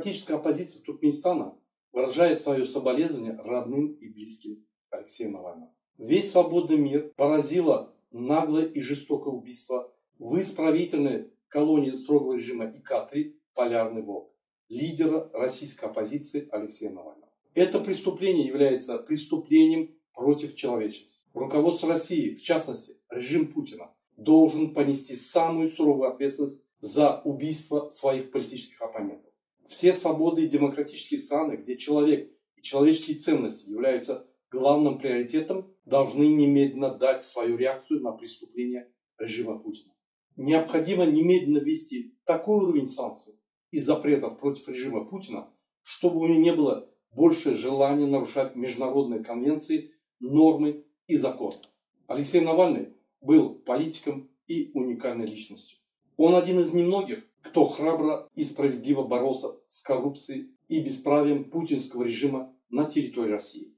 Демократическая оппозиция Туркменистана выражает свое соболезнование родным и близким Алексея Навального. Весь свободный мир поразило наглое и жестокое убийство в исправительной колонии строгого режима ИК-3 «Полярный волк» лидера российской оппозиции Алексея Навального. Это преступление является преступлением против человечности. Руководство России, в частности режим Путина, должен понести самую суровую ответственность за убийство своих политических оппонентов. Все свободы и демократические страны, где человек и человеческие ценности являются главным приоритетом, должны немедленно дать свою реакцию на преступление режима Путина. Необходимо немедленно ввести такой уровень санкций и запретов против режима Путина, чтобы у него не было больше желания нарушать международные конвенции, нормы и законы. Алексей Навальный был политиком и уникальной личностью. Он один из немногих, кто храбро и справедливо боролся с коррупцией и бесправием путинского режима на территории России.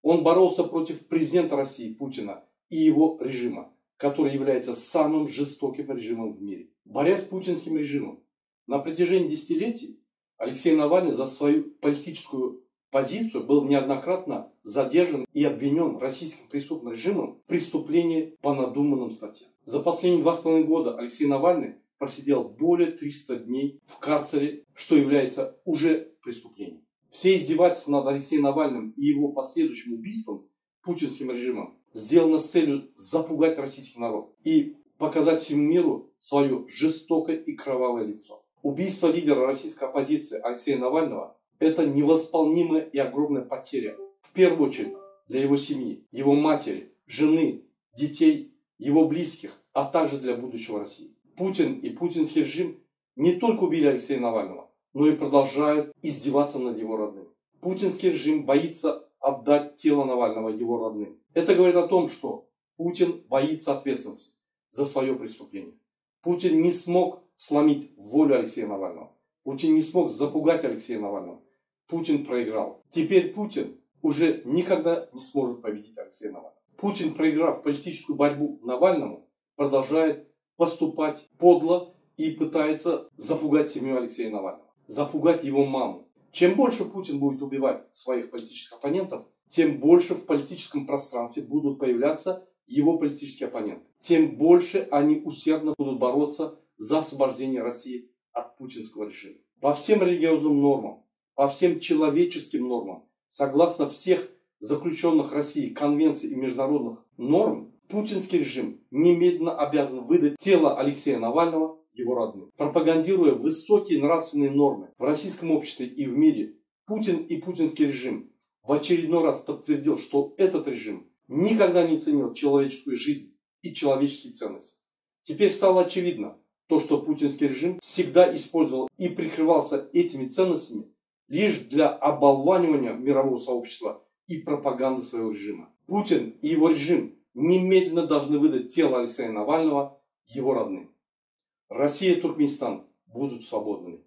Он боролся против президента России Путина и его режима, который является самым жестоким режимом в мире. Борясь с путинским режимом на протяжении десятилетий, Алексей Навальный за свою политическую позицию был неоднократно задержан и обвинен российским преступным режимом в преступлении по надуманным статьям. За последние 2,5 года Алексей Навальный просидел более 300 дней в карцере, что является уже преступлением. Все издевательства над Алексеем Навальным и его последующим убийством путинским режимом сделано с целью запугать российский народ и показать всему миру свое жестокое и кровавое лицо. Убийство лидера российской оппозиции Алексея Навального – это невосполнимая и огромная потеря. В первую очередь для его семьи, его матери, жены, детей, его близких, а также для будущего России. Путин и путинский режим не только убили Алексея Навального, но и продолжают издеваться над его родными. Путинский режим боится отдать тело Навального его родным. Это говорит о том, что Путин боится ответственности за свое преступление. Путин не смог сломить волю Алексея Навального. Путин не смог запугать Алексея Навального. Путин проиграл. Теперь Путин уже никогда не сможет победить Алексея Навального. Путин, проиграв политическую борьбу Навальному, продолжает поступать подло и пытается запугать семью Алексея Навального. Запугать его маму. Чем больше Путин будет убивать своих политических оппонентов, тем больше в политическом пространстве будут появляться его политические оппоненты. Тем больше они усердно будут бороться за освобождение России от путинского режима. По всем религиозным нормам, по всем человеческим нормам, согласно всех заключенных Россией конвенций и международных норм, путинский режим немедленно обязан выдать тело Алексея Навального его родным. Пропагандируя высокие нравственные нормы в российском обществе и в мире, Путин и путинский режим в очередной раз подтвердил, что этот режим никогда не ценил человеческую жизнь и человеческие ценности. Теперь стало очевидно то, что путинский режим всегда использовал и прикрывался этими ценностями лишь для оболванивания мирового сообщества и пропаганды своего режима. Путин и его режим немедленно должны выдать тело Алексея Навального его родным. Россия и Туркменистан будут свободными.